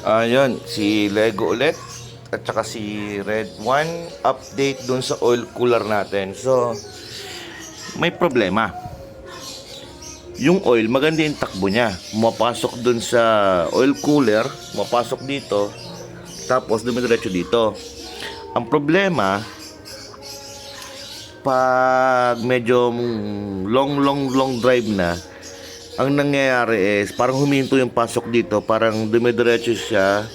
Ayun, si Lego ulit at saka si Red One update dun sa oil cooler natin. So, may problema. Yung oil, maganda yung takbo niya. Mapasok dun sa oil cooler, mapasok dito, tapos dumidiretso dito. Ang problema, pag medyo long drive na, ang nangyayari is parang huminto yung pasok dito, parang dumidiretso siya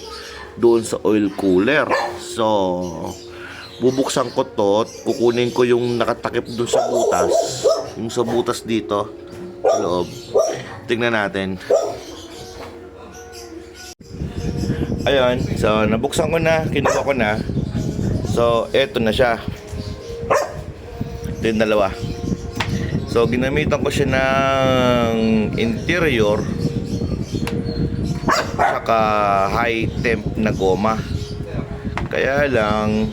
doon sa oil cooler. So bubuksan ko to, kukunin ko yung nakatakip doon sa butas, yung sa butas dito sa loob. Tingnan natin. Ayun, so nabuksan ko na, kinuha ko na. So eto na siya. Ito yung dalawa. So ginamitan ko siya ng interior saka high temp na goma. Kaya lang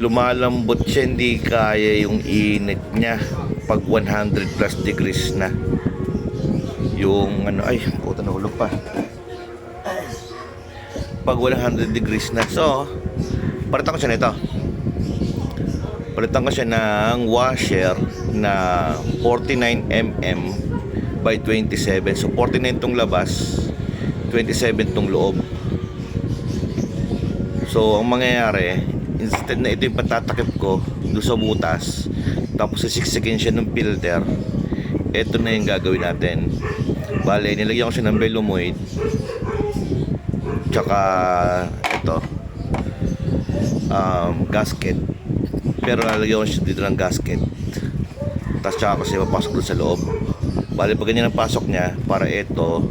lumalambot siya, hindi kaya yung init niya pag 100 plus degrees na. Yung ano, ay puta, nahulog pa. Pag 100 degrees na. So palitan ko siya nito. Palitan ko siya ng washer na 49mm by 27. So 49 tong labas, 27 tong loob. So ang mangyayari, instead na ito yung patatakip ko doon sa butas, tapos sisiksikin siya ng filter, ito na yung gagawin natin. Bale, nilagyan ko siya ng belomoid, tsaka ito gasket. Pero nalagyan ko siya dito ng gasket, tapos tsaka kasi mapasok doon sa loob. Bali, pag ganyan ang pasok niya, para ito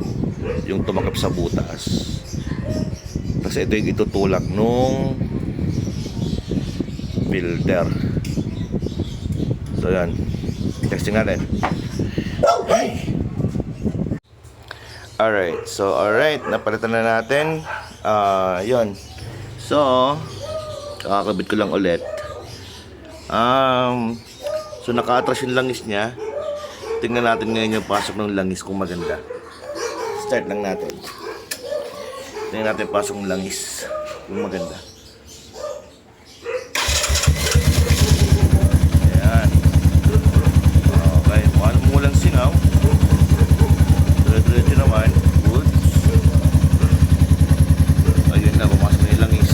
yung tumakip sa butas, kasi ito yung itutulak nung filter. So yan, testing natin. Alright, napalitan na natin. Yun. So kakabit ko lang ulit. So naka-atras yung langis niya. Tingnan natin ngayon yung pasok ng langis kung maganda. Start lang natin. Tingnan natin pasok ng langis kung maganda. Ayan. Okay, paano mo lang singaw? Diretso naman. Good. Ayun na, pumasok na yung langis.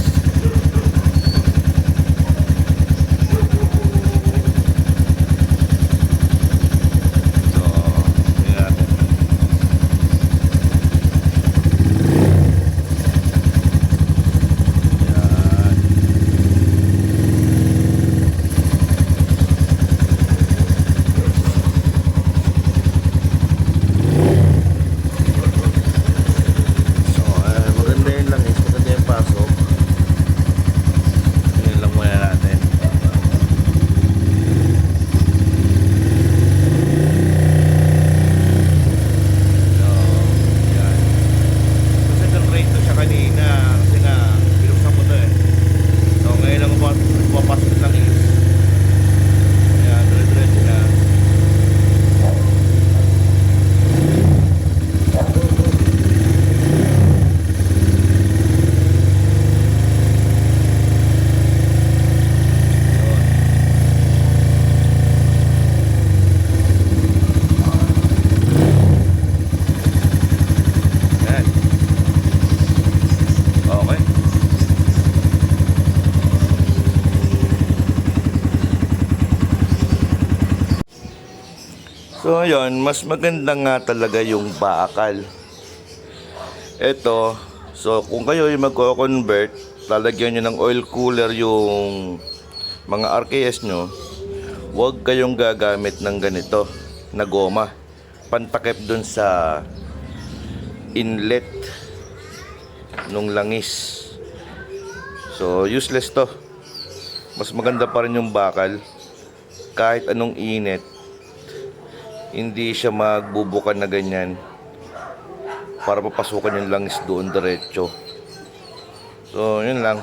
So ayun, mas maganda nga talaga yung bakal. Ito, so kung kayo yung magko-convert, lalagyan nyo ng oil cooler yung mga RKS nyo, huwag kayong gagamit ng ganito na goma. Pantakip dun sa inlet nung langis. So useless to. Mas maganda pa rin yung bakal. Kahit anong init, hindi siya magbubukan na ganyan para papasukan yung langis doon diretso. So yun lang.